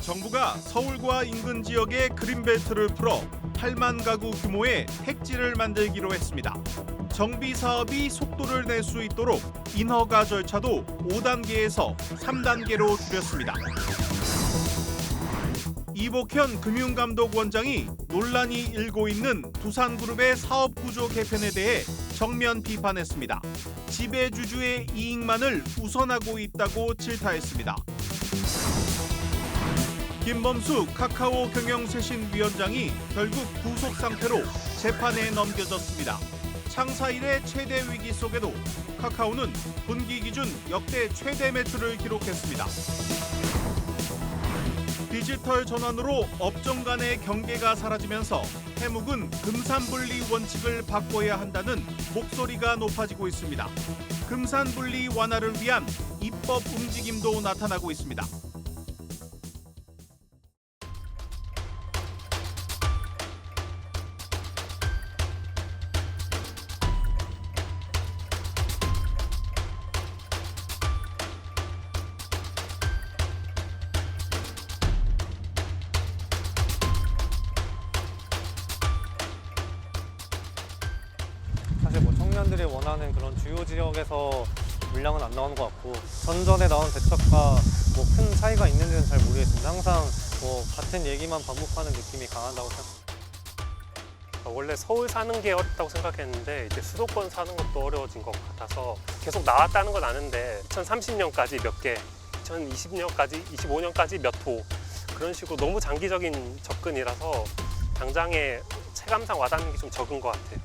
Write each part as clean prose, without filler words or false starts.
정부가 서울과 인근 지역에 그린벨트를 풀어 8만 가구 규모의 택지를 만들기로 했습니다. 정비 사업이 속도를 낼 수 있도록 인허가 절차도 5단계에서 3단계로 줄였습니다. 이복현 금융감독원장이 논란이 일고 있는 두산그룹의 사업 구조 개편에 대해 정면 비판했습니다. 지배주주의 이익만을 우선하고 있다고 질타했습니다. 김범수 카카오 경영쇄신위원장이 결국 구속 상태로 재판에 넘겨졌습니다. 창사 이래 최대 위기 속에도 카카오는 분기 기준 역대 최대 매출을 기록했습니다. 디지털 전환으로 업종 간의 경계가 사라지면서 해묵은 금산분리 원칙을 바꿔야 한다는 목소리가 높아지고 있습니다. 금산분리 완화를 위한 입법 움직임도 나타나고 있습니다. 사실 청년들이 원하는 그런 주요 지역에서 물량은 안 나오는 것 같고 전전에 나온 대책과 큰 차이가 있는지는 잘 모르겠습니다. 항상 같은 얘기만 반복하는 느낌이 강하다고 생각합니다. 원래 서울 사는 게 어렵다고 생각했는데 이제 수도권 사는 것도 어려워진 것 같아서 계속 나왔다는 건 아는데 2030년까지 몇 개, 2020년까지, 25년까지 몇 호 그런 식으로 너무 장기적인 접근이라서 당장에 체감상 와닿는 게 좀 적은 것 같아요.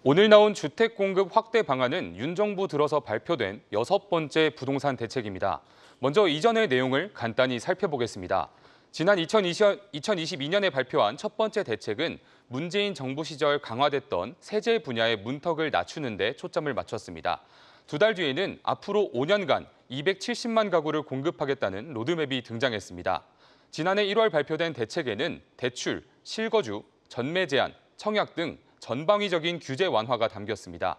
오늘 나온 주택 공급 확대 방안은 윤 정부 들어서 발표된 6번째 부동산 대책입니다. 먼저 이전의 내용을 간단히 살펴보겠습니다. 지난 2022년에 발표한 첫 번째 대책은 문재인 정부 시절 강화됐던 세제 분야의 문턱을 낮추는 데 초점을 맞췄습니다. 2달 뒤에는 앞으로 5년간 270만 가구를 공급하겠다는 로드맵이 등장했습니다. 지난해 1월 발표된 대책에는 대출, 실거주, 전매 제한, 청약 등 전방위적인 규제 완화가 담겼습니다.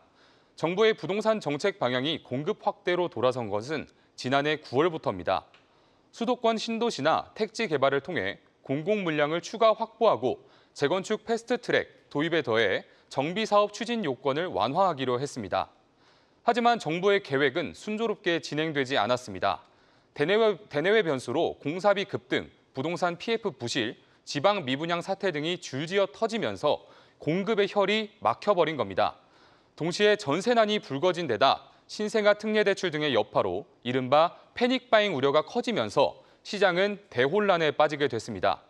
정부의 부동산 정책 방향이 공급 확대로 돌아선 것은 지난해 9월부터입니다. 수도권 신도시나 택지 개발을 통해 공공 물량을 추가 확보하고 재건축 패스트트랙 도입에 더해 정비 사업 추진 요건을 완화하기로 했습니다. 하지만 정부의 계획은 순조롭게 진행되지 않았습니다. 대내외 변수로 공사비 급등, 부동산 PF 부실, 지방 미분양 사태 등이 줄지어 터지면서 공급의 혈이 막혀버린 겁니다. 동시에 전세난이 불거진 데다 신생아 특례대출 등의 여파로 이른바 패닉바잉 우려가 커지면서 시장은 대혼란에 빠지게 됐습니다.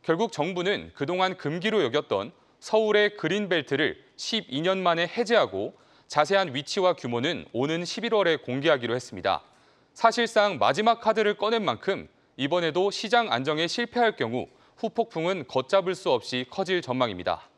결국 정부는 그동안 금기로 여겼던 서울의 그린벨트를 12년 만에 해제하고 자세한 위치와 규모는 오는 11월에 공개하기로 했습니다. 사실상 마지막 카드를 꺼낸 만큼 이번에도 시장 안정에 실패할 경우 후폭풍은 걷잡을 수 없이 커질 전망입니다.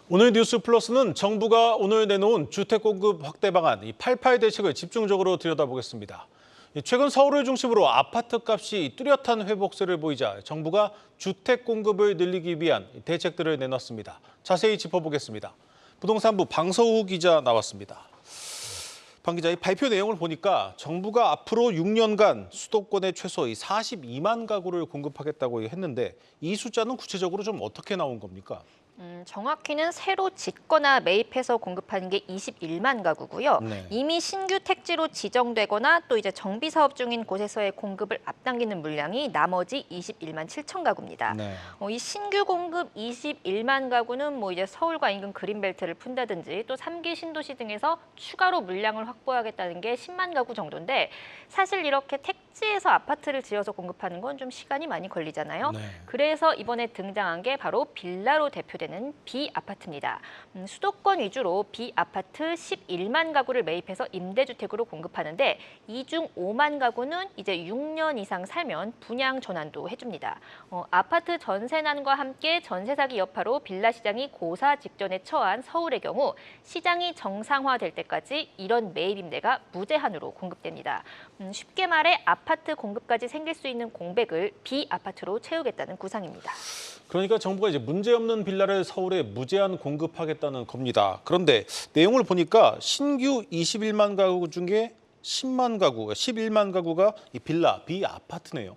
오늘 뉴스 플러스는 정부가 오늘 내놓은 주택 공급 확대 방안 88 대책을 집중적으로 들여다보겠습니다. 최근 서울을 중심으로 아파트 값이 뚜렷한 회복세를 보이자 정부가 주택 공급을 늘리기 위한 대책들을 내놨습니다. 자세히 짚어보겠습니다. 부동산부 방서우 기자 나왔습니다. 방 기자, 이 발표 내용을 보니까 정부가 앞으로 6년간 수도권에 최소 42만 가구를 공급하겠다고 했는데 이 숫자는 구체적으로 좀 어떻게 나온 겁니까? 정확히는 새로 짓거나 매입해서 공급하는 게 21만 가구고요. 네. 이미 신규 택지로 지정되거나 또 이제 정비 사업 중인 곳에서의 공급을 앞당기는 물량이 나머지 21만 7천 가구입니다. 네. 이 신규 공급 21만 가구는 이제 서울과 인근 그린벨트를 푼다든지 또 3기 신도시 등에서 추가로 물량을 확보하겠다는 게 10만 가구 정도인데 사실 이렇게 택지에서 아파트를 지어서 공급하는 건 좀 시간이 많이 걸리잖아요. 네. 그래서 이번에 등장한 게 바로 빌라로 대표되는 B아파트입니다. 수도권 위주로 B아파트 11만 가구를 매입해서 임대주택으로 공급하는데 이 중 5만 가구는 이제 6년 이상 살면 분양 전환도 해줍니다. 아파트 전세난과 함께 전세 사기 여파로 빌라 시장이 고사 직전에 처한 서울의 경우 시장이 정상화될 때까지 이런 매입 임대가 무제한으로 공급됩니다. 쉽게 말해 아파트 공급까지 생길 수 있는 공백을 B아파트로 채우겠다는 구상입니다. 그러니까 정부가 이제 문제없는 빌라를 서울에 무제한 공급하겠다는 겁니다. 그런데 내용을 보니까 신규 21만 가구 중에 11만 가구가 이 빌라, B아파트네요.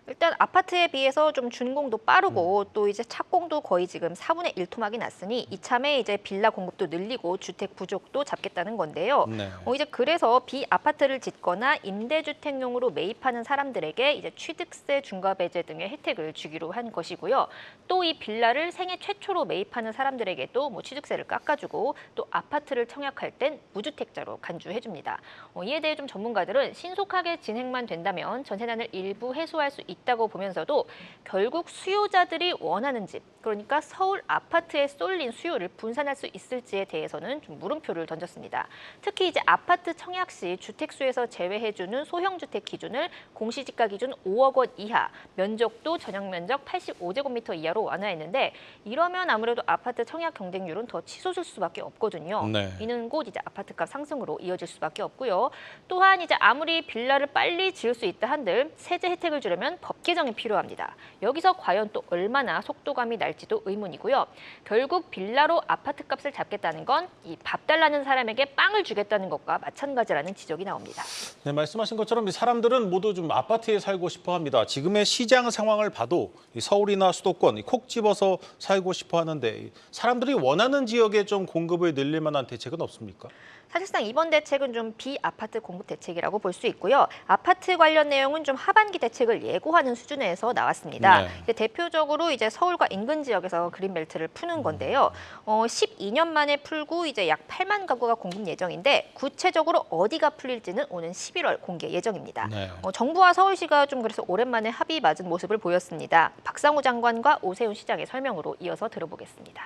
일단 아파트에 비해서 좀 준공도 빠르고 또 이제 착공도 거의 지금 4분의 1 토막이 났으니 이참에 이제 빌라 공급도 늘리고 주택 부족도 잡겠다는 건데요. 네. 이제 그래서 B아파트를 짓거나 임대주택용으로 매입하는 사람들에게 이제 취득세 중과 배제 등의 혜택을 주기로 한 것이고요. 또 이 빌라를 생애 최초로 매입하는 사람들에게도 뭐 취득세를 깎아주고 또 아파트를 청약할 땐 무주택자로 간주해줍니다. 이에 대해 좀 전문가들은 신속하게 진행만 된다면 전세난을 일부 해소할 수 있다고 보면서도 결국 수요자들이 원하는 집, 그러니까 서울 아파트에 쏠린 수요를 분산할 수 있을지에 대해서는 좀 물음표를 던졌습니다. 특히 이제 아파트 청약 시 주택수에서 제외해주는 소형주택 기준을 공시지가 기준 5억 원 이하, 면적도 전용 면적 85제곱미터 이하로 완화했는데 이러면 아무래도 아파트 청약 경쟁률은 더 치솟을 수밖에 없거든요. 네. 이는 곧 이제 아파트값 상승으로 이어질 수밖에 없고요. 또한 이제 아무리 빌라를 빨리 지을 수 있다 한들 세제 혜택을 주려면 법 개정이 필요합니다. 여기서 과연 또 얼마나 속도감이 날지도 의문이고요. 결국 빌라로 아파트 값을 잡겠다는 건 이 밥 달라는 사람에게 빵을 주겠다는 것과 마찬가지라는 지적이 나옵니다. 네, 말씀하신 것처럼 이 사람들은 모두 좀 아파트에 살고 싶어 합니다. 지금의 시장 상황을 봐도 이 서울이나 수도권 콕 집어서 살고 싶어 하는데 이 사람들이 원하는 지역에 좀 공급을 늘릴 만한 대책은 없습니까? 사실상 이번 대책은 좀 비아파트 공급 대책이라고 볼 수 있고요. 아파트 관련 내용은 좀 하반기 대책을 예고하는 수준에서 나왔습니다. 네. 이제 대표적으로 이제 서울과 인근 지역에서 그린벨트를 푸는 건데요. 12년 만에 풀고 이제 약 8만 가구가 공급 예정인데 구체적으로 어디가 풀릴지는 오는 11월 공개 예정입니다. 네. 정부와 서울시가 좀 그래서 오랜만에 합의 맞은 모습을 보였습니다. 박상우 장관과 오세훈 시장의 설명으로 이어서 들어보겠습니다.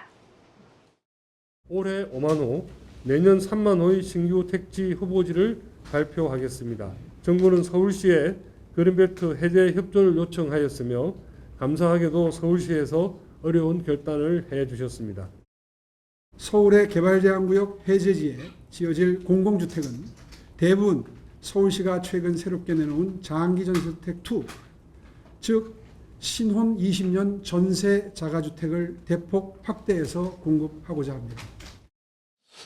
올해 5만 호, 내년 3만 호의 신규 택지 후보지를 발표하겠습니다. 정부는 서울시에 그린벨트 해제 협조를 요청하였으며 감사하게도 서울시에서 어려운 결단을 해주셨습니다. 서울의 개발제한구역 해제지에 지어질 공공주택은 대부분 서울시가 최근 새롭게 내놓은 장기전세주택2, 즉 신혼 20년 전세 자가주택을 대폭 확대해서 공급하고자 합니다.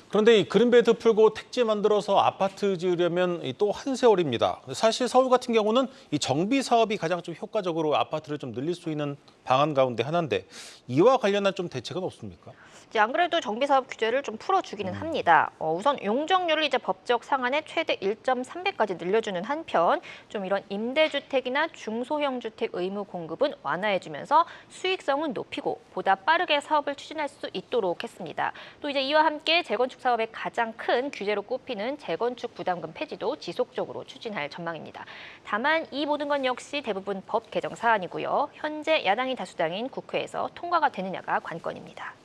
그런데 이 그린벨트 풀고 택지 만들어서 아파트 지으려면 또 한 세월입니다. 사실 서울 같은 경우는 이 정비 사업이 가장 좀 효과적으로 아파트를 좀 늘릴 수 있는 방안 가운데 하나인데 이와 관련한 좀 대책은 없습니까? 이제 안 그래도 정비사업 규제를 좀 풀어주기는 합니다. 우선 용적률을 이제 법적 상한의 최대 1.3배까지 늘려주는 한편 좀 이런 임대주택이나 중소형 주택 의무 공급은 완화해주면서 수익성은 높이고 보다 빠르게 사업을 추진할 수 있도록 했습니다. 또 이제 이와 함께 재건축 사업의 가장 큰 규제로 꼽히는 재건축 부담금 폐지도 지속적으로 추진할 전망입니다. 다만 이 모든 건 역시 대부분 법 개정 사안이고요. 현재 야당이 다수당인 국회에서 통과가 되느냐가 관건입니다.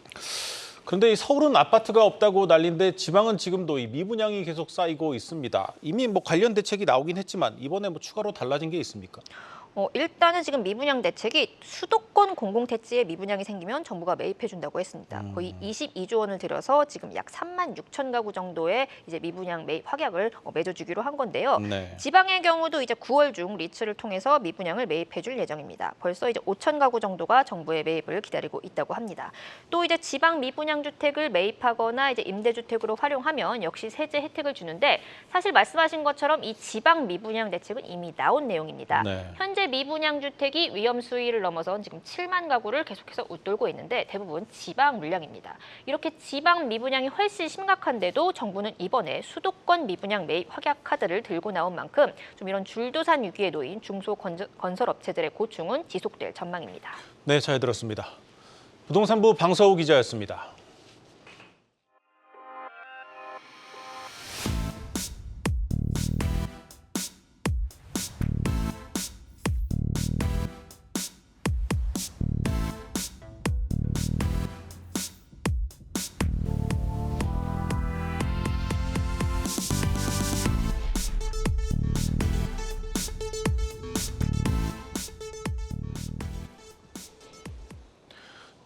그런데 이 서울은 아파트가 없다고 난리인데 지방은 지금도 이 미분양이 계속 쌓이고 있습니다. 이미 뭐 관련 대책이 나오긴 했지만 이번에 뭐 추가로 달라진 게 있습니까? 일단은 지금 미분양 대책이 수도권 공공택지에 미분양이 생기면 정부가 매입해준다고 했습니다. 거의 22조 원을 들여서 지금 약 3만 6천 가구 정도의 이제 미분양 매입 확약을 맺어주기로 한 건데요. 네. 지방의 경우도 이제 9월 중 리츠를 통해서 미분양을 매입해줄 예정입니다. 벌써 이제 5천 가구 정도가 정부의 매입을 기다리고 있다고 합니다. 또 이제 지방 미분양 주택을 매입하거나 이제 임대주택으로 활용하면 역시 세제 혜택을 주는데 사실 말씀하신 것처럼 이 지방 미분양 대책은 이미 나온 내용입니다. 네. 현재 미분양 주택이 위험 수위를 넘어선 지금 7만 가구를 계속해서 웃돌고 있는데 대부분 지방 물량입니다. 이렇게 지방 미분양이 훨씬 심각한데도 정부는 이번에 수도권 미분양 매입 확약 카드를 들고 나온 만큼 좀 이런 줄도산 위기에 놓인 중소건설업체들의 고충은 지속될 전망입니다. 네, 잘 들었습니다. 부동산부 방서우 기자였습니다.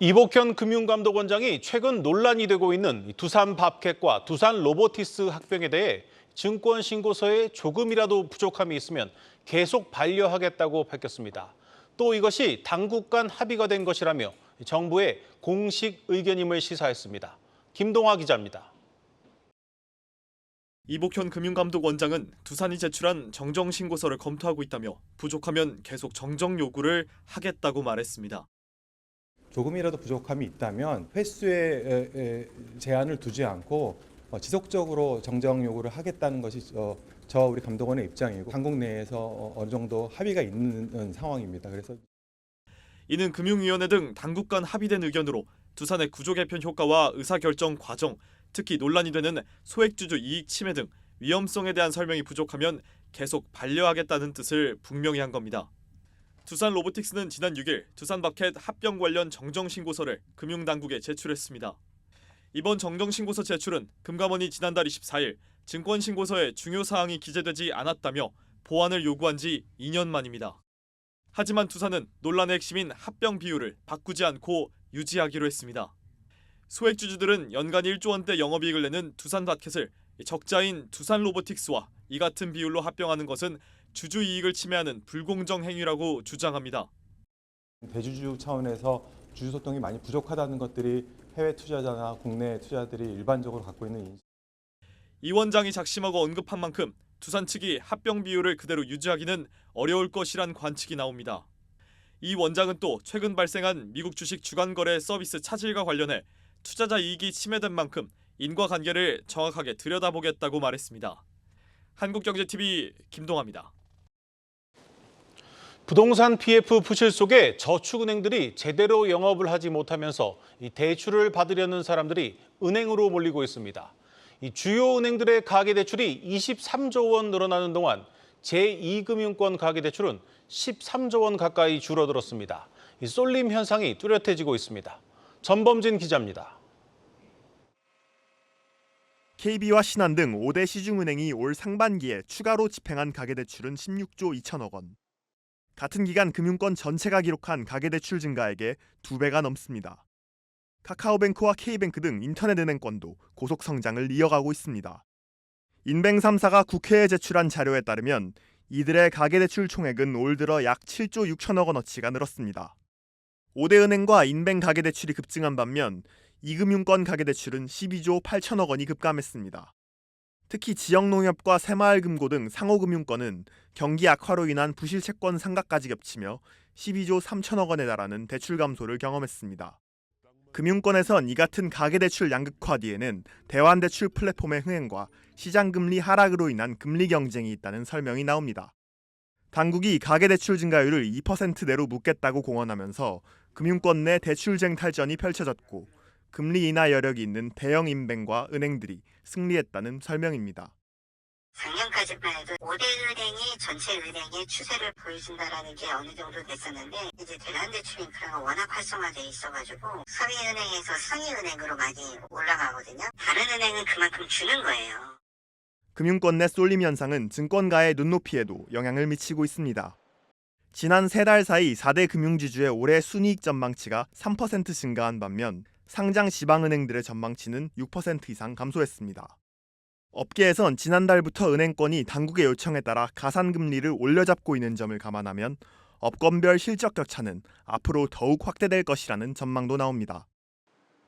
이복현 금융감독원장이 최근 논란이 되고 있는 두산밥캣과 두산로보틱스 합병에 대해 증권신고서에 조금이라도 부족함이 있으면 계속 반려하겠다고 밝혔습니다. 또 이것이 당국 간 합의가 된 것이라며 정부의 공식 의견임을 시사했습니다. 김동화 기자입니다. 이복현 금융감독원장은 두산이 제출한 정정신고서를 검토하고 있다며 부족하면 계속 정정 요구를 하겠다고 말했습니다. 조금이라도 부족함이 있다면 횟수에 제한을 두지 않고 지속적으로 정정 요구를 하겠다는 것이 우리 감독원의 입장이고 당국 내에서 어느 정도 합의가 있는 상황입니다. 그래서 이는 금융위원회 등 당국 간 합의된 의견으로 두산의 구조 개편 효과와 의사결정 과정, 특히 논란이 되는 소액주주 이익 침해 등 위험성에 대한 설명이 부족하면 계속 반려하겠다는 뜻을 분명히 한 겁니다. 두산로보틱스는 지난 6일 두산밥캣 합병 관련 정정신고서를 금융당국에 제출했습니다. 이번 정정신고서 제출은 금감원이 지난달 24일 증권신고서에 중요 사항이 기재되지 않았다며 보완을 요구한 지 2년 만입니다. 하지만 두산은 논란의 핵심인 합병 비율을 바꾸지 않고 유지하기로 했습니다. 소액주주들은 연간 1조 원대 영업이익을 내는 두산밥캣을 적자인 두산로보틱스와 이 같은 비율로 합병하는 것은 주주 이익을 침해하는 불공정 행위라고 주장합니다. 대주주 차원에서 주주 소통이 많이 부족하다는 것들이 해외 투자자나 국내 투자자들이 일반적으로 갖고 있는 인식. 이 원장이 작심하고 언급한 만큼 두산 측이 합병 비율을 그대로 유지하기는 어려울 것이란 관측이 나옵니다. 이 원장은 또 최근 발생한 미국 주식 주간 거래 서비스 차질과 관련해 투자자 이익이 침해된 만큼 인과관계를 정확하게 들여다보겠다고 말했습니다. 한국경제TV 김동아입니다. 부동산 PF 부실 속에 저축은행들이 제대로 영업을 하지 못하면서 이 대출을 받으려는 사람들이 은행으로 몰리고 있습니다. 이 주요 은행들의 가계대출이 23조 원 늘어나는 동안 제2금융권 가계대출은 13조 원 가까이 줄어들었습니다. 이 쏠림 현상이 뚜렷해지고 있습니다. 전범진 기자입니다. KB와 신한 등 5대 시중은행이 올 상반기에 추가로 집행한 가계대출은 16조 2천억 원. 같은 기간 금융권 전체가 기록한 가계대출 증가액의 2배가 넘습니다. 카카오뱅크와 K뱅크 등 인터넷은행권도 고속 성장을 이어가고 있습니다. 인뱅 3사가 국회에 제출한 자료에 따르면 이들의 가계대출 총액은 올 들어 약 7조 6천억 원어치가 늘었습니다. 5대 은행과 인뱅 가계대출이 급증한 반면 이금융권 가계대출은 12조 8천억 원이 급감했습니다. 특히 지역농협과 새마을금고 등 상호금융권은 경기 악화로 인한 부실 채권 상각까지 겹치며 12조 3천억 원에 달하는 대출 감소를 경험했습니다. 금융권에선 이 같은 가계대출 양극화 뒤에는 대환대출 플랫폼의 흥행과 시장금리 하락으로 인한 금리 경쟁이 있다는 설명이 나옵니다. 당국이 가계대출 증가율을 2%대로 묶겠다고 공언하면서 금융권 내 대출쟁 탈전이 펼쳐졌고 금리 인하 여력이 있는 대형 인뱅과 은행들이 승리했다는 설명입니다. 작년까지만 해도 5대 은행이 전체 은행의 추세를 보여준다라는 게 어느 정도 됐었는데 이제 대환대출 인프라가 워낙 활성화돼 있어가지고 하위은행에서 상위은행으로 많이 올라가거든요. 다른 은행은 그만큼 주는 거예요. 금융권 내 쏠림 현상은 증권가의 눈높이에도 영향을 미치고 있습니다. 지난 3달 사이 4대 금융지주의 올해 순이익 전망치가 3% 증가한 반면 상장 지방은행들의 전망치는 6% 이상 감소했습니다. 업계에선 지난달부터 은행권이 당국의 요청에 따라 가산금리를 올려잡고 있는 점을 감안하면 업권별 실적 격차는 앞으로 더욱 확대될 것이라는 전망도 나옵니다.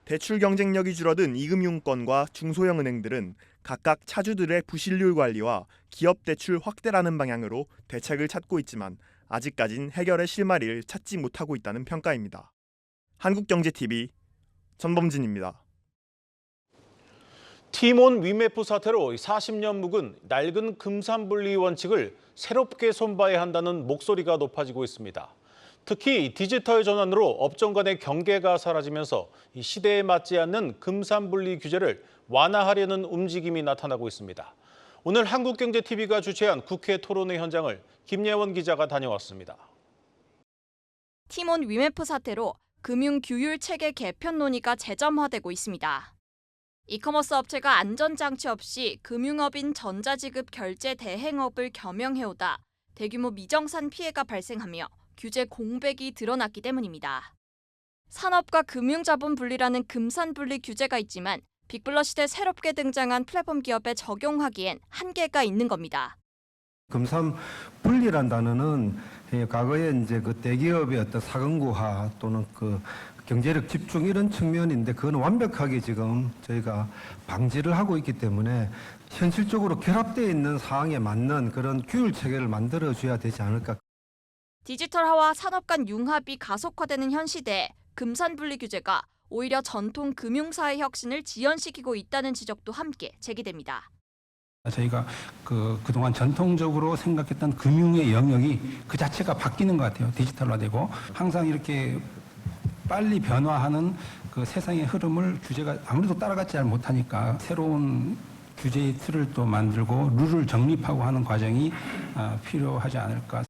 대출 경쟁력이 줄어든 이금융권과 중소형 은행들은 각각 차주들의 부실률 관리와 기업 대출 확대라는 방향으로 대책을 찾고 있지만 아직까진 해결의 실마리를 찾지 못하고 있다는 평가입니다. 한국경제TV 전범진입니다. 티몬 위메프 사태로 40년 묵은 낡은 금산분리 원칙을 새롭게 손봐야 한다는 목소리가 높아지고 있습니다. 특히 디지털 전환으로 업종 간의 경계가 사라지면서 이 시대에 맞지 않는 금산분리 규제를 완화하려는 움직임이 나타나고 있습니다. 오늘 한국경제TV가 주최한 국회 토론회 현장을 김예원 기자가 다녀왔습니다. 티몬 위메프 사태로 금융규율 체계 개편 논의가 재점화되고 있습니다. 이커머스 업체가 안전장치 없이 금융업인 전자지급 결제 대행업을 겸용해오다 대규모 미정산 피해가 발생하며 규제 공백이 드러났기 때문입니다. 산업과 금융자본 분리라는 금산 분리 규제가 있지만 빅블러 시대 새롭게 등장한 플랫폼 기업에 적용하기엔 한계가 있는 겁니다. 금산 분리란 단어는 과거에 이제 그 대기업의 어떤 사근구화 또는 그 경제력 집중 이런 측면인데 그건 완벽하게 지금 저희가 방지를 하고 있기 때문에 현실적으로 결합되어 있는 상황에 맞는 그런 규율 체계를 만들어 줘야 되지 않을까. 디지털화와 산업 간 융합이 가속화되는 현 시대에 금산 분리 규제가 오히려 전통 금융사의 혁신을 지연시키고 있다는 지적도 함께 제기됩니다. 저희가 그동안 전통적으로 생각했던 금융의 영역이 그 자체가 바뀌는 것 같아요. 디지털화되고 항상 이렇게 빨리 변화하는 그 세상의 흐름을 규제가 아무래도 따라가지 잘 못하니까 새로운 규제의 틀을 또 만들고 룰을 정립하고 하는 과정이 필요하지 않을까.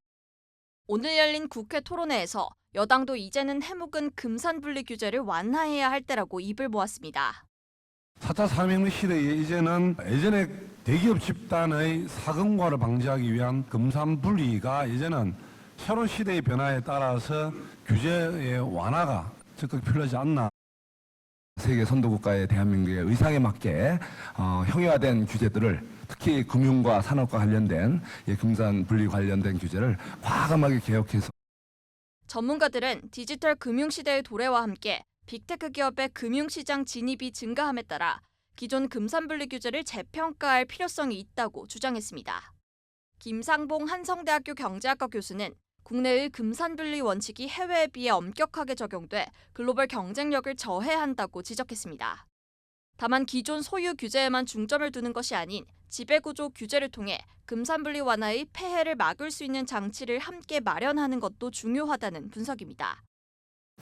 오늘 열린 국회 토론회에서 여당도 이제는 해묵은 금산 분리 규제를 완화해야 할 때라고 입을 모았습니다. 4차 산업혁명 시대에 이제는 예전에 대기업 집단의 사근과를 방지하기 위한 금산 분리가 이제는 새로운 시대의 변화에 따라서 규제의 완화가 적극 필요하지 않나. 세계 선도국가의 대한민국의 의상에 맞게 형용화된 규제들을 특히 금융과 산업과 관련된 금산 분리 관련된 규제를 과감하게 개혁해서 전문가들은 디지털 금융시대의 도래와 함께 빅테크 기업의 금융시장 진입이 증가함에 따라 기존 금산분리 규제를 재평가할 필요성이 있다고 주장했습니다. 김상봉 한성대학교 경제학과 교수는 국내의 금산분리 원칙이 해외에 비해 엄격하게 적용돼 글로벌 경쟁력을 저해한다고 지적했습니다. 다만 기존 소유 규제에만 중점을 두는 것이 아닌 지배구조 규제를 통해 금산분리 완화의 폐해를 막을 수 있는 장치를 함께 마련하는 것도 중요하다는 분석입니다.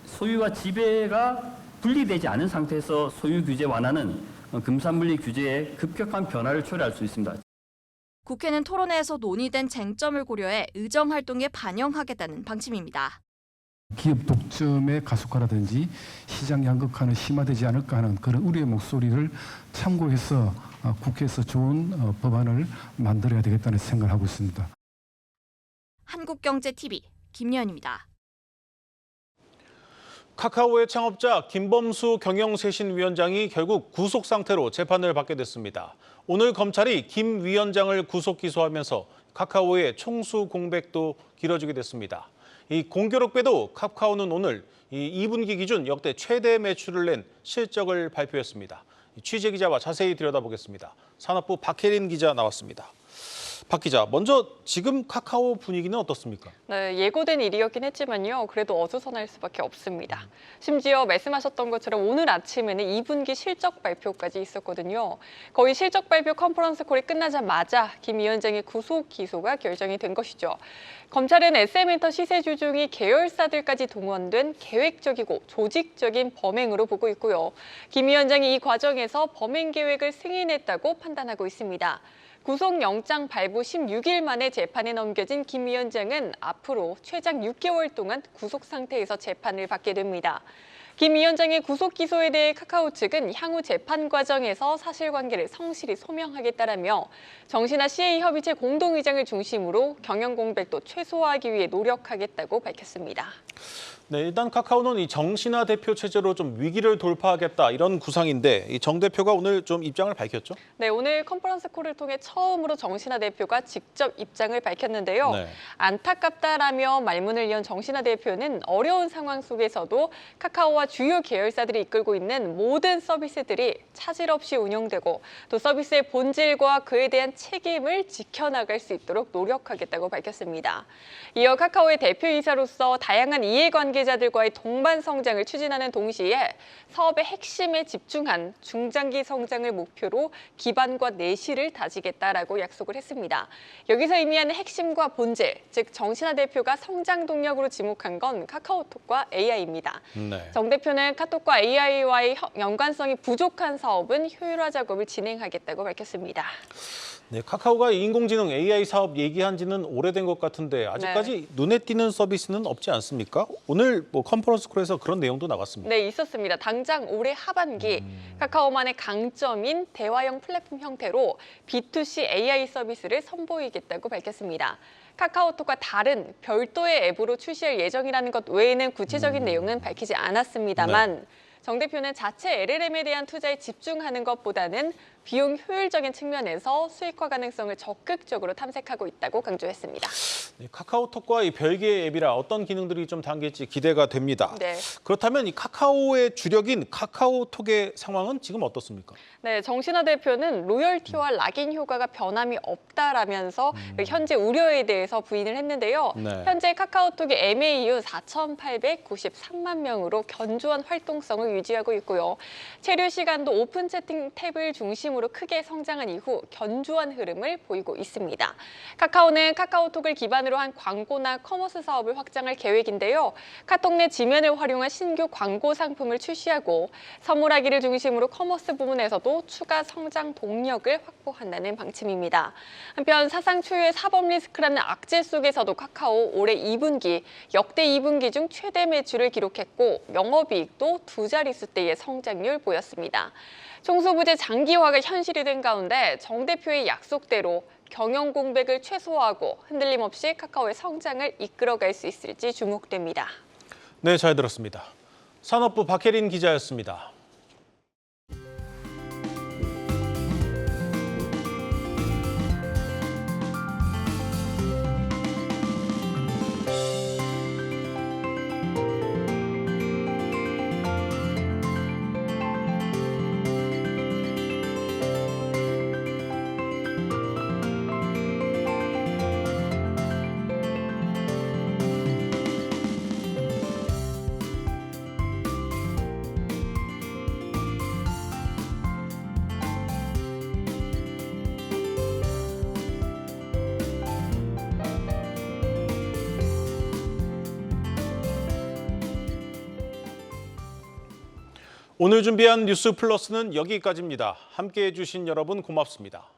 소유와 지배가 분리되지 않은 상태에서 소유 규제 완화는 금산분리 규제의 급격한 변화를 초래할 수 있습니다. 국회는 토론회에서 논의된 쟁점을 고려해 의정 활동에 반영하겠다는 방침입니다. 기업 독점의 가속화라든지 시장 양극화는 심화되지 않을까 하는 그런 우리의 목소리를 참고해서 국회에서 좋은 법안을 만들어야 되겠다는 생각을 하고 있습니다. 한국경제TV 김연입니다. 카카오의 창업자 김범수 경영쇄신위원장이 결국 구속 상태로 재판을 받게 됐습니다. 오늘 검찰이 김 위원장을 구속 기소하면서 카카오의 총수 공백도 길어지게 됐습니다. 이 공교롭게도 카카오는 오늘 2분기 기준 역대 최대 매출을 낸 실적을 발표했습니다. 취재 기자와 자세히 들여다보겠습니다. 산업부 박혜린 기자 나왔습니다. 박 기자, 먼저 지금 카카오 분위기는 어떻습니까? 네, 예고된 일이었긴 했지만요. 그래도 어수선할 수밖에 없습니다. 심지어 말씀하셨던 것처럼 오늘 아침에는 2분기 실적 발표까지 있었거든요. 거의 실적 발표 컨퍼런스 콜이 끝나자마자 김 위원장의 구속 기소가 결정이 된 것이죠. 검찰은 SM엔터 시세조종이 계열사들까지 동원된 계획적이고 조직적인 범행으로 보고 있고요. 김 위원장이 이 과정에서 범행 계획을 승인했다고 판단하고 있습니다. 구속영장 발부 16일 만에 재판에 넘겨진 김 위원장은 앞으로 최장 6개월 동안 구속 상태에서 재판을 받게 됩니다. 김 위원장의 구속 기소에 대해 카카오 측은 향후 재판 과정에서 사실관계를 성실히 소명하겠다라며 정신아 CA협의체 공동의장을 중심으로 경영 공백도 최소화하기 위해 노력하겠다고 밝혔습니다. 네, 일단 카카오는 이 정신아 대표 체제로 좀 위기를 돌파하겠다 이런 구상인데 이 정 대표가 오늘 좀 입장을 밝혔죠? 네, 오늘 컨퍼런스 콜을 통해 처음으로 정신아 대표가 직접 입장을 밝혔는데요. 네. 안타깝다라며 말문을 연 정신아 대표는 어려운 상황 속에서도 카카오와 주요 계열사들이 이끌고 있는 모든 서비스들이 차질 없이 운영되고 또 서비스의 본질과 그에 대한 책임을 지켜나갈 수 있도록 노력하겠다고 밝혔습니다. 이어 카카오의 대표이사로서 다양한 이해관계자들과의 동반 성장을 추진하는 동시에 사업의 핵심에 집중한 중장기 성장을 목표로 기반과 내실을 다지겠다라고 약속을 했습니다. 여기서 의미하는 핵심과 본질, 즉 정신아 대표가 성장 동력으로 지목한 건 카카오톡과 AI입니다. 네. 정 대표는 카톡과 AI와의 연관성이 부족한 사업은 효율화 작업을 진행하겠다고 밝혔습니다. 네, 카카오가 인공지능 AI 사업 얘기한 지는 오래된 것 같은데 아직까지 눈에 띄는 서비스는 없지 않습니까? 오늘 컨퍼런스 콜에서 그런 내용도 나왔습니다. 네, 있었습니다. 당장 올해 하반기 카카오만의 강점인 대화형 플랫폼 형태로 B2C AI 서비스를 선보이겠다고 밝혔습니다. 카카오톡과 다른 별도의 앱으로 출시할 예정이라는 것 외에는 구체적인 내용은 밝히지 않았습니다만 정 대표는 자체 LLM에 대한 투자에 집중하는 것보다는 비용 효율적인 측면에서 수익화 가능성을 적극적으로 탐색하고 있다고 강조했습니다. 카카오톡과 이 별개의 앱이라 어떤 기능들이 좀 담길지 기대가 됩니다. 네. 그렇다면 이 카카오의 주력인 카카오톡의 상황은 지금 어떻습니까? 네, 정신화 대표는 로열티와 락인 효과가 변함이 없다라면서 현재 우려에 대해서 부인을 했는데요. 네. 현재 카카오톡의 MAU 4,893만 명으로 견조한 활동성을 유지하고 있고요. 체류 시간도 오픈 채팅 탭을 중심으로 크게 성장한 이후 견조한 흐름을 보이고 있습니다. 카카오는 카카오톡을 기반으로 한 광고나 커머스 사업을 확장할 계획인데요. 카톡 내 지면을 활용한 신규 광고 상품을 출시하고 선물하기를 중심으로 커머스 부문에서도 추가 성장 동력을 확보한다는 방침입니다. 한편 사상 초유의 사법 리스크라는 악재 속에서도 카카오 올해 2분기 역대 2분기 중 최대 매출을 기록했고 영업이익도 두 자릿수대의 성장률 보였습니다. 총수부재 장기화가 현실이 된 가운데 정 대표의 약속대로 경영 공백을 최소화하고 흔들림 없이 카카오의 성장을 이끌어갈 수 있을지 주목됩니다. 네, 잘 들었습니다. 산업부 박혜린 기자였습니다. 오늘 준비한 뉴스 플러스는 여기까지입니다. 함께해 주신 여러분 고맙습니다.